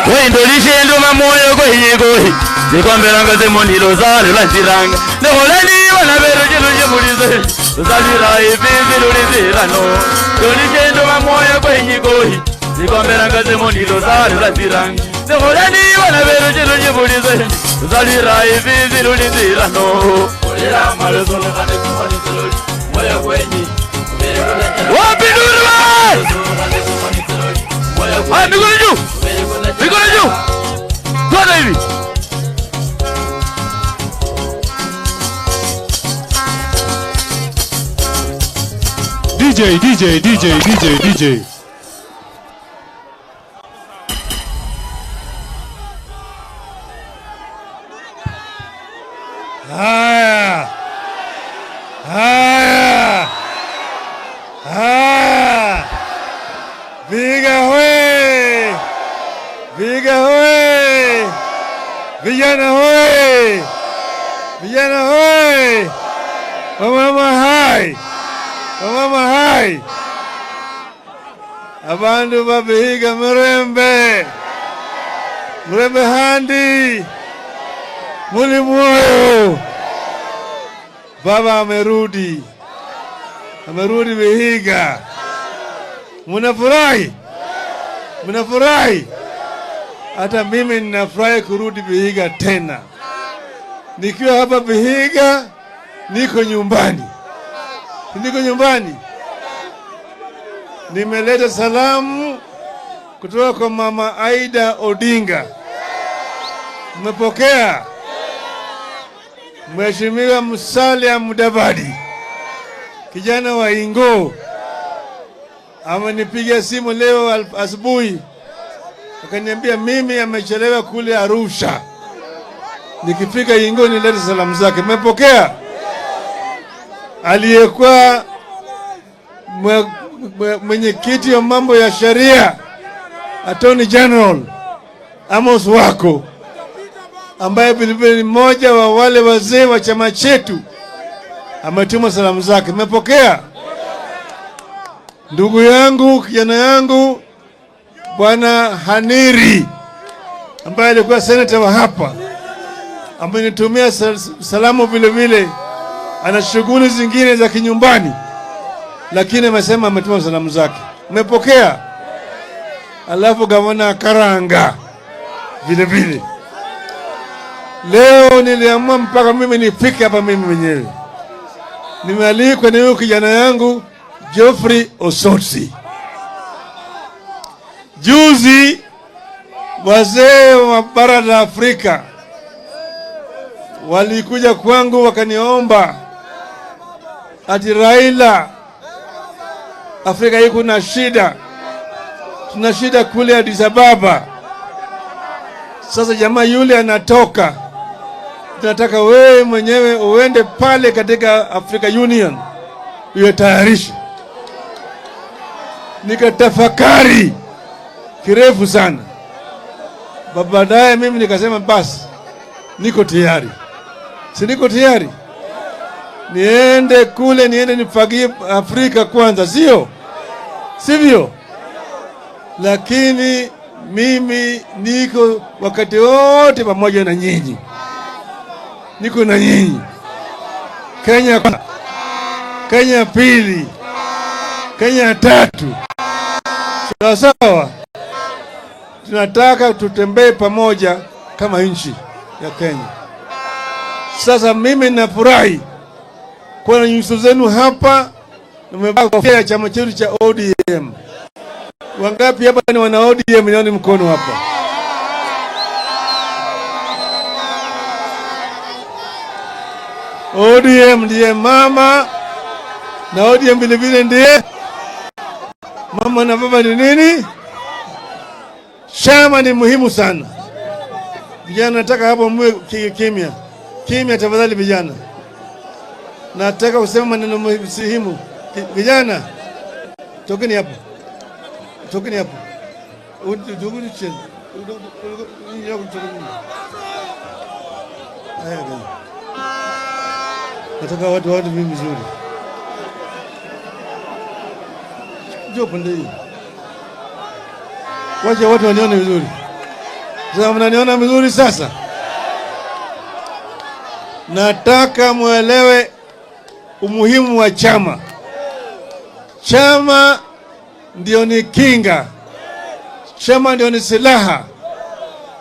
Wendolishe ndo mamoyo kwenye Nikwambela ngaze monilo zale la ziranga Neholani wanabero jelo jemulize Zalira ifizi lulizirano Dolishe ndo mamoyo kwenye Nikwambela ngaze monilo zale la ziranga Neholani wanabero jelo jemulize Zalira ifizi lulizirano Olera malezo nakane kumanitelo Moya kwenye Wapi nurwa mikono juu mikono juu twende hivi DJ haya Vihiga hoye! Vihiga hoye! Vijana hoye! Vijana hoye! Wamama hai! Wamama hai! Abandu ba Vihiga mrembe! Mrembe handi! Muli moyo! Baba amerudi! Amerudi Vihiga! Munafurahi? Munafurahi? Hata mimi ninafurahi kurudi Vihiga tena. Nikiwa hapa Vihiga, niko nyumbani. Niko nyumbani. Nimeleta salamu kutoka kwa Mama Aida Odinga. Mmepokea? Mheshimiwa Musalia Mudavadi, kijana wa Ingo, amenipigia simu leo asubuhi akaniambia mimi amechelewa kule Arusha, nikifika Ingo nilete salamu zake. Mmepokea? Aliyekuwa mwenyekiti wa mambo ya sheria Attorney General Amos Wako, ambaye vilevile ni mmoja wa wale wazee wa chama chetu, ametuma salamu zake. Mmepokea? Ndugu yangu, kijana yangu Bwana Haniri, ambaye alikuwa senator wa hapa, amenitumia salamu vile vile. Ana shughuli zingine za kinyumbani, lakini amesema ametuma salamu zake. Mmepokea? Alafu Gavana Karanga vile vile. Leo niliamua mpaka mimi nifike hapa mimi mwenyewe. Nimealikwa na huyo kijana yangu Geoffrey Osotsi. Juzi wazee wa bara la Afrika walikuja kwangu wakaniomba ati Raila, Afrika iko na shida. Tuna shida kule Addis Ababa. Sasa jamaa yule anatoka. Tunataka wewe mwenyewe uende pale katika Africa Union uyatayarishe. Nikatafakari kirefu sana. Baadaye mimi nikasema basi niko tayari. Si niko tayari? Niende kule, niende nifagie Afrika kwanza, sio? Sivyo? Lakini mimi niko wakati wote pamoja na nyinyi. Niko na nyinyi. Kenya Kenya pili, Kenya tatu. Sawa. Tunataka tutembee pamoja kama nchi ya Kenya. Sasa mimi nafurahi kwa nyuso zenu hapa. Nimevaa kofia ya chama chetu cha ODM. Wangapi hapa ni wana ODM? Nione mkono hapa. ODM ndiye mama na ODM vile vile ndiye mama na baba. Ni nini? Chama ni muhimu sana. Vijana nataka hapo mwe kimya. Kimya tafadhali vijana. Nataka kusema maneno muhimu. Vijana, tokeni hapo. Tokeni hapo. Tokeni chini. Nataka watu mimi vizuri. njoo pande hii. Wacha watu wanione vizuri. Sasa mnaniona vizuri sasa? Nataka muelewe umuhimu wa chama. Chama ndio ni kinga. Chama ndio ni silaha.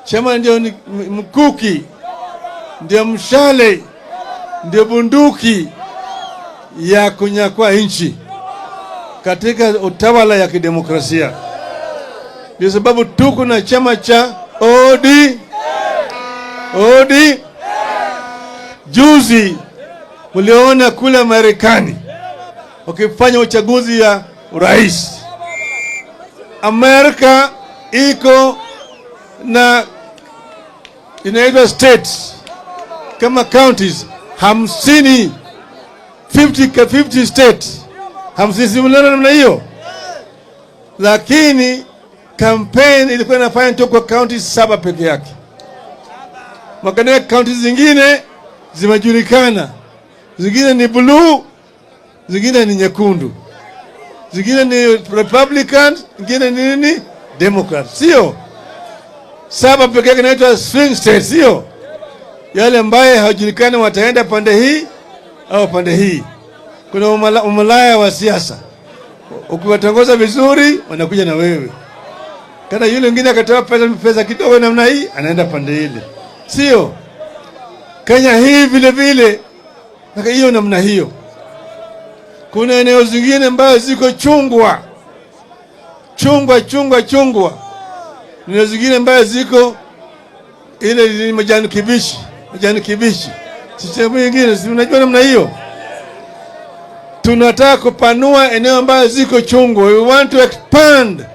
Chama ndio ni mkuki. Ndio mshale. Ndio bunduki ya kunyakua nchi katika utawala ya kidemokrasia. Ndio sababu tuko na chama cha ODM. Juzi mliona kule Marekani wakifanya uchaguzi ya urais. Amerika iko na inaitwa states kama counties 50 states 50 simulana namna hiyo, lakini campaign ilikuwa inafanya tu kwa county 7 peke yake. Makana county zingine zimejulikana, zingine ni blue, zingine ni nyekundu, zingine ni Republican, zingine ni nini Democrat, sio 7 peke yake inaitwa swing states, sio yale ambaye hawajulikani wataenda pande hii au pande hii. Kuna umalaya wa siasa, ukiwatongoza vizuri wanakuja na wewe, kana yule mwingine akatoa pesa kidogo namna hii anaenda pande ile, sio Kenya hii vile vile na hiyo namna hiyo. Kuna eneo zingine ambazo ziko chungwa, na zingine ambazo ziko ile ni majani kibichi. Sisemu nyingine, si unajua namna hiyo. Tunataka kupanua eneo ambazo ziko chungwa. We want to expand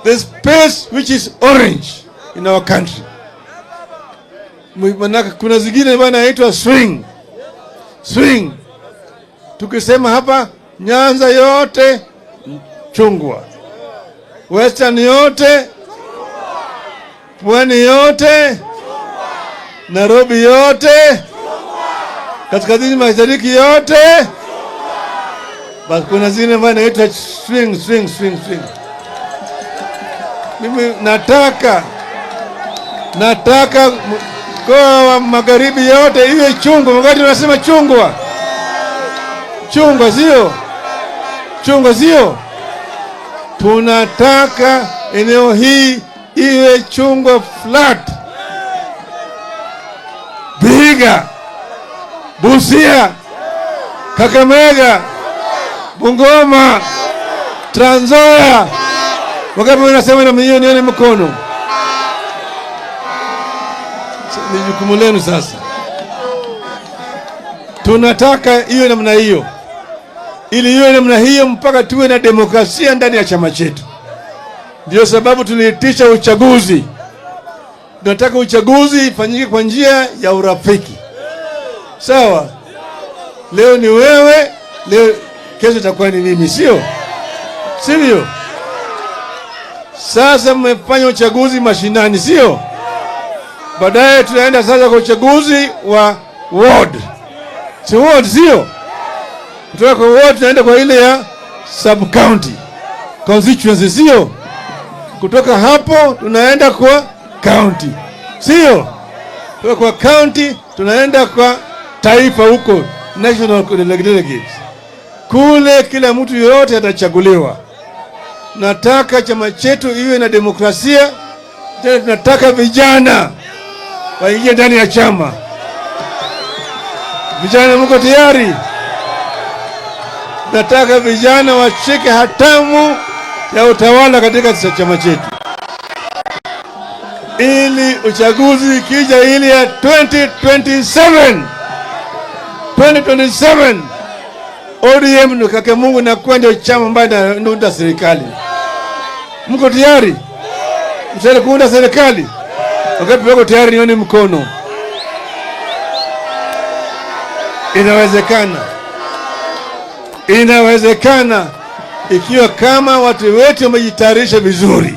the space which is orange in our country. Manaka kuna zingine ambazo inaitwa swing. Tukisema hapa Nyanza yote chungwa, Western yote, Pwani yote, Nairobi yote, kaskazini mashariki yote. Basi kuna zingine ambazo inaitwa swing. Mimi nataka kwa magharibi yote iwe chungwa. Wakati tunasema chungwa sio, tunataka eneo hii iwe chungwa flat. Vihiga, Busia, Kakamega, Bungoma, Trans Nzoia. Wakati unasema na mimi nione mkono. Ni jukumu lenu sasa. Tunataka iwe namna hiyo. Ili iwe namna hiyo mpaka tuwe na demokrasia ndani ya chama chetu. Ndio sababu tuliitisha uchaguzi. Tunataka uchaguzi ifanyike kwa njia ya urafiki. Sawa? Leo ni wewe, kesho itakuwa ni mimi, sio? Sivyo? Sasa mmefanya uchaguzi mashinani, sio? Baadaye tunaenda sasa kwa uchaguzi wa ward. Si ward, sio? Kutoka kwa ward tunaenda kwa ile ya sub county constituency, sio? Kutoka hapo tunaenda kwa county, sio? Kutoka kwa county tunaenda kwa taifa huko, national delegates. Kule kila mtu yote atachaguliwa. Nataka chama chetu iwe na demokrasia. Tena tunataka vijana waingie ndani ya chama. Vijana mko tayari? Nataka vijana washike hatamu ya utawala katika chama chetu, ili uchaguzi kija ili ya 2027 ODM ndo kake Mungu na kwenda chama ambayo ndio serikali. Mko tayari? Mtaka kuunda serikali? Wakati wako tayari nione mkono. Inawezekana ikiwa kama watu wetu wamejitayarisha vizuri.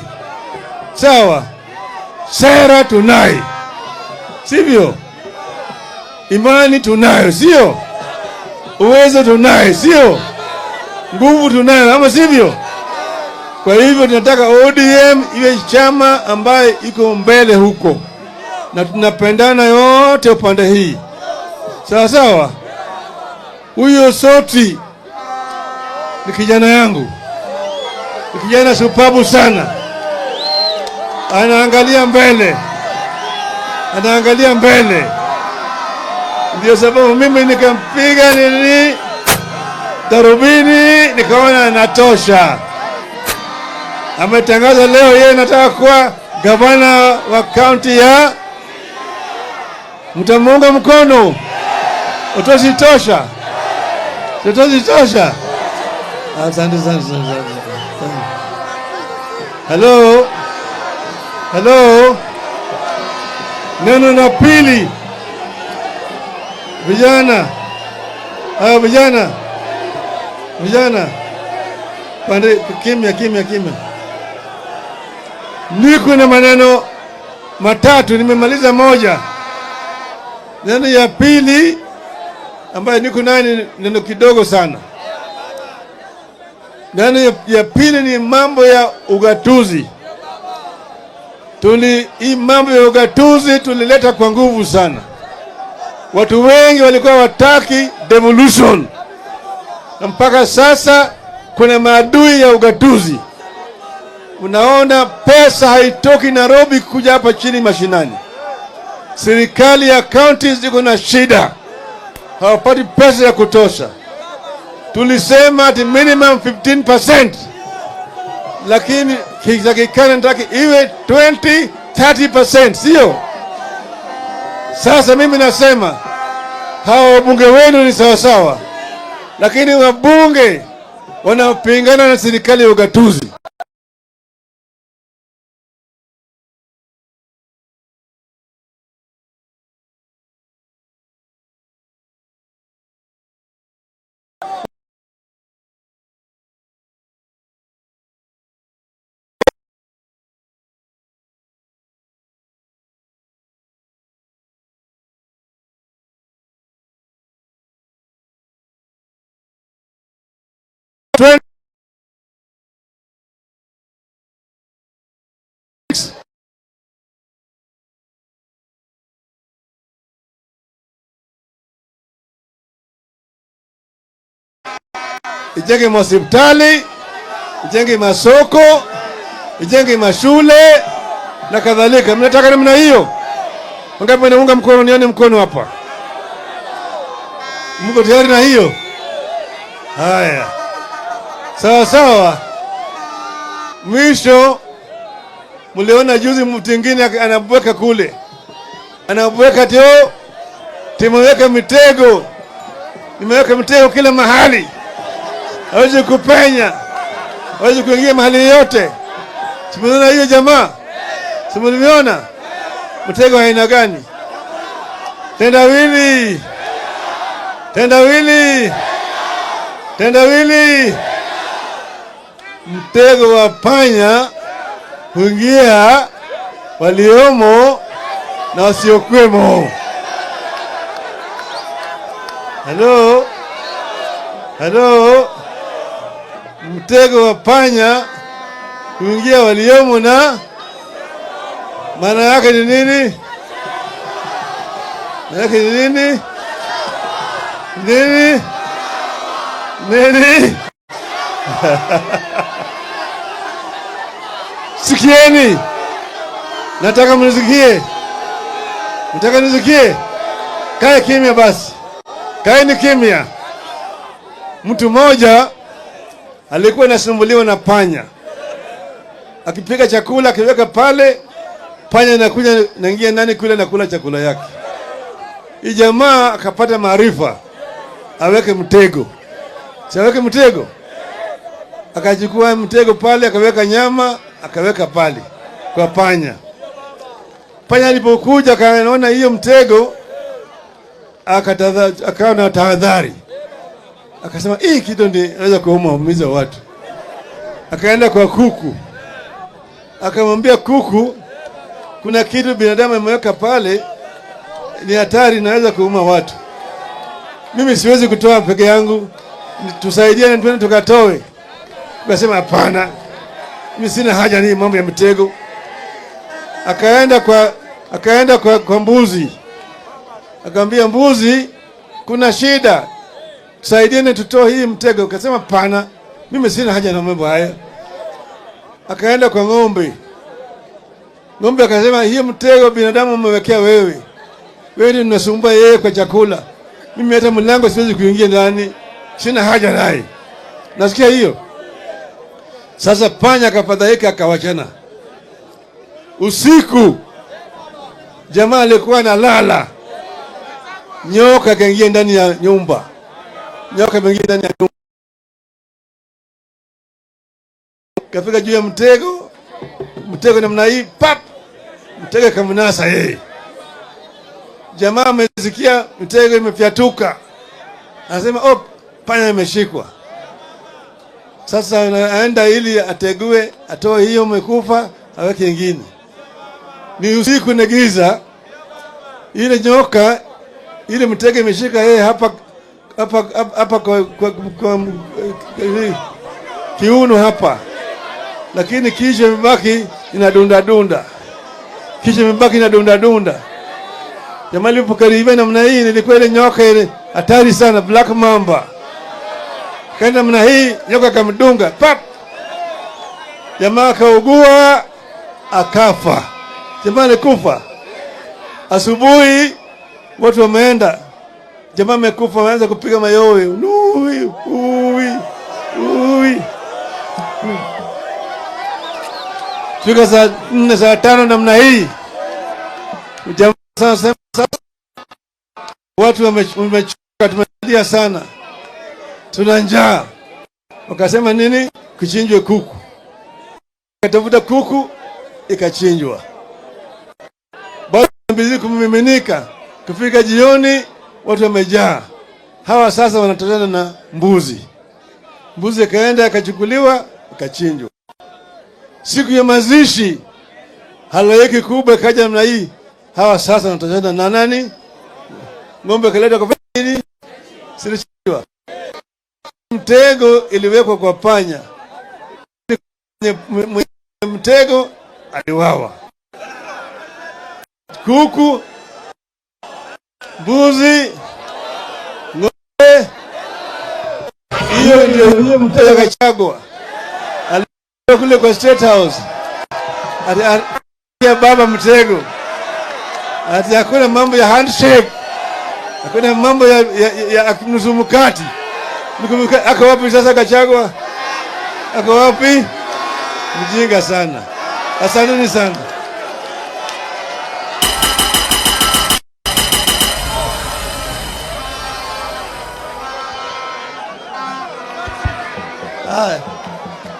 Sawa? Sera tunayo, sivyo? Imani tunayo, sio? Uwezo tunayo, sio? Nguvu tunayo, ama sivyo? Kwa hivyo tunataka ODM iwe chama ambaye iko mbele huko, na tunapendana yote upande hii, sawa sawa. Huyo Soti ni kijana yangu, ni kijana supabu sana, anaangalia mbele, anaangalia mbele. Ndio sababu mimi nikampiga nini darubini, nikaona anatosha. Ametangaza leo yeye anataka kuwa gavana wa kaunti ya. Mtamuunga mkono? Utositosha? Utositosha? Asante sana. Hello. Hello. Neno la pili. Vijana. Vijana. Pande kimya. Niko na maneno matatu, nimemaliza moja. Neno ya pili ambayo niko nayo neno kidogo sana. Neno ya pili ni mambo ya ugatuzi. Hii mambo ya ugatuzi tulileta kwa nguvu sana. Watu wengi walikuwa wataki devolution, na mpaka sasa kuna maadui ya ugatuzi. Unaona pesa haitoki Nairobi kuja hapa chini mashinani. Serikali ya counties ziko na shida, hawapati pesa ya kutosha. Tulisema ati minimum 15%, lakini kikakikana nataka iwe 20-30%, sio? Sasa mimi nasema hawa wabunge wenu ni sawasawa, lakini wabunge wanapingana na serikali ya ugatuzi. Ijenge hospitali, ijenge masoko, ijenge mashule na kadhalika. Mnataka namna hiyo? Wangapi wanaunga mkono? Nione mkono hapa. Mko tayari na hiyo? Haya, sawa. Mwisho, mliona juzi mtu mwingine anabweka kule, anabweka tio, timeweka mitego, nimeweka mitego kila mahali, hawezi kupenya, hawezi kuingia mahali yote. Simuona hiyo jamaa? Simuona mtego aina gani? Tendawili. Mtego wa panya kuingia waliomo na wasiokuwemo. Hello. Mtego wa panya kuingia waliomo na maana yake ni nini? Nini? Sikieni. Nataka mnisikie. Kae kimya basi. Kaeni kimya. Mtu mmoja alikuwa anasumbuliwa na panya. Akipika chakula akiweka pale, panya inakuja naingia ndani kule na kula chakula yake. Hii jamaa akapata maarifa, aweke mtego. Siweke mtego. Akachukua mtego pale, akaweka nyama, akaweka pale kwa panya. Panya alipokuja akaona hiyo mtego, akawa na tahadhari. Akasema hii kitu ndio inaweza kuumiza watu. Akaenda kwa kuku. Akamwambia kuku, kuna kitu binadamu ameweka pale ni hatari, inaweza kuuma watu. Mimi siwezi kutoa peke yangu, tusaidiane twende tukatoe. Akasema hapana. mimi sina haja ni mambo ya mtego. Akaenda kwa mbuzi, akamwambia mbuzi, kuna shida, saidieni tutoe hii mtego. Akasema pana, mimi sina haja na mambo haya. Akaenda kwa ng'ombe, ng'ombe akasema hii mtego binadamu umewekea wewe ndio unasumbua yeye kwa chakula, mimi hata mlango siwezi kuingia ndani, sina haja naye. Nasikia hiyo. Sasa panya akafadhaika, akawachana. Usiku jamaa alikuwa analala, nyoka kaingia ndani ya nyumba. Nyoka kaingia ndani ya nyumba, kafika juu ya mtego. Mtego namna hii, pap, mtego kamnasa yeye. Jamaa amesikia mtego imefyatuka, anasema oh, panya imeshikwa. Sasa anaenda ili ategue, atoe hiyo umekufa, aweke nyingine. Ni usiku na giza, ile nyoka ile mtego imeshika yeye hapa kwa kiuno hapa, lakini kisha imebaki inadunda dunda, kisha imebaki inadunda dunda. Jamaa alipokaribia namna hii, nilikuwa ile nyoka ile hatari sana, black mamba. Kaenda namna hii, nyoka kamdunga, pap. Jamaa kaugua, akafa. Jamaa alikufa. Asubuhi watu wameenda, jamaa amekufa, waanza kupiga mayowe. Ui, ui, ui. Fika saa 4 saa 5 namna hii, jamaa sasa watu wamechoka, tumelia sana, tuna njaa. Wakasema nini? Kuchinjwe kuku. Katafuta kuku, ikachinjwa. Baada ya mbizi kumiminika, kufika jioni watu wamejaa. Hawa sasa wanatazana na mbuzi. Mbuzi kaenda akachukuliwa, ikachinjwa. Siku ya mazishi, halaiki kubwa kaja namna hii. Hawa sasa wanatazana na nani? Ng'ombe kaleta kwa nini? Silichwa. Mtego iliwekwa kwa panya. Mtego aliwawa. Kuku, mbuzi, ng'ombe, hiyo ndio mtego kachagua. Alikuwa kule kwa State House. Ati baba mtego. Ati hakuna mambo ya handshake. Hakuna mambo ya nusu mkati. Ako wapi sasa Gachagua? Ako wapi? Mjinga sana. Asanteni sana.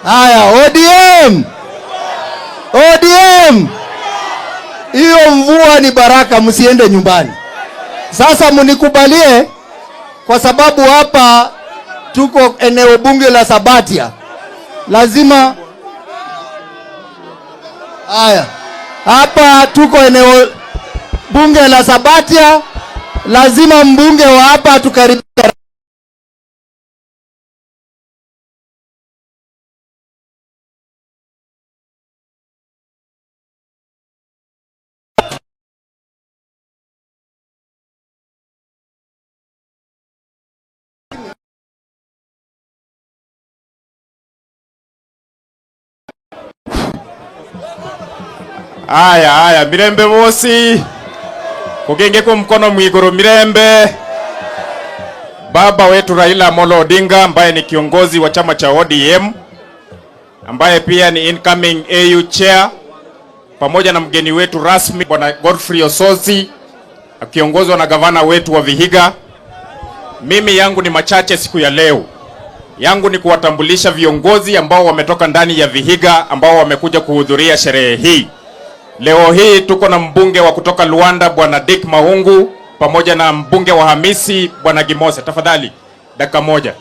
Haya, ODM! ODM! Hiyo mvua ni baraka, msiende nyumbani. Sasa munikubalie, kwa sababu hapa tuko eneo bunge la Sabatia. Lazima haya, hapa tuko eneo bunge la Sabatia, lazima mbunge wa hapa tukaribia. Aya, Mirembe bosi. Kugenge kwa mkono mwigoro Mirembe. Baba wetu Raila Amolo Odinga ambaye ni kiongozi wa chama cha ODM, ambaye pia ni incoming AU chair, pamoja na mgeni wetu rasmi Bwana Godfrey Osozi akiongozwa na gavana wetu wa Vihiga. Mimi yangu ni machache siku ya leo. Yangu ni kuwatambulisha viongozi ambao wametoka ndani ya Vihiga ambao wamekuja kuhudhuria sherehe hii. Leo hii tuko na mbunge wa kutoka Luanda Bwana Dick Mahungu pamoja na mbunge wa Hamisi Bwana Gimose. Tafadhali dakika moja.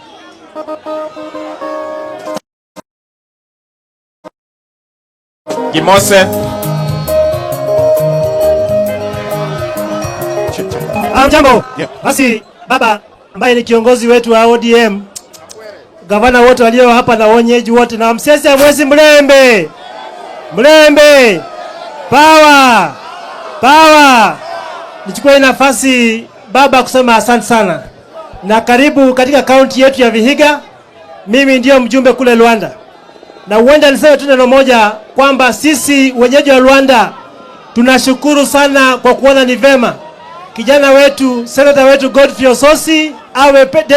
Gimose. Jambo. Basi baba ambaye ni kiongozi wetu wa ODM, gavana wote walio hapa na wenyeji wote, na Msese Mwezi Mlembe, Mlembe power, power. Nichukue nafasi baba kusema asante sana na karibu katika kaunti yetu ya Vihiga. Mimi ndio mjumbe kule Luanda, na uenda niseme tu neno moja kwamba sisi wenyeji wa Luanda tunashukuru sana kwa kuona ni vema kijana wetu, senata wetu Godfrey Osotsi awe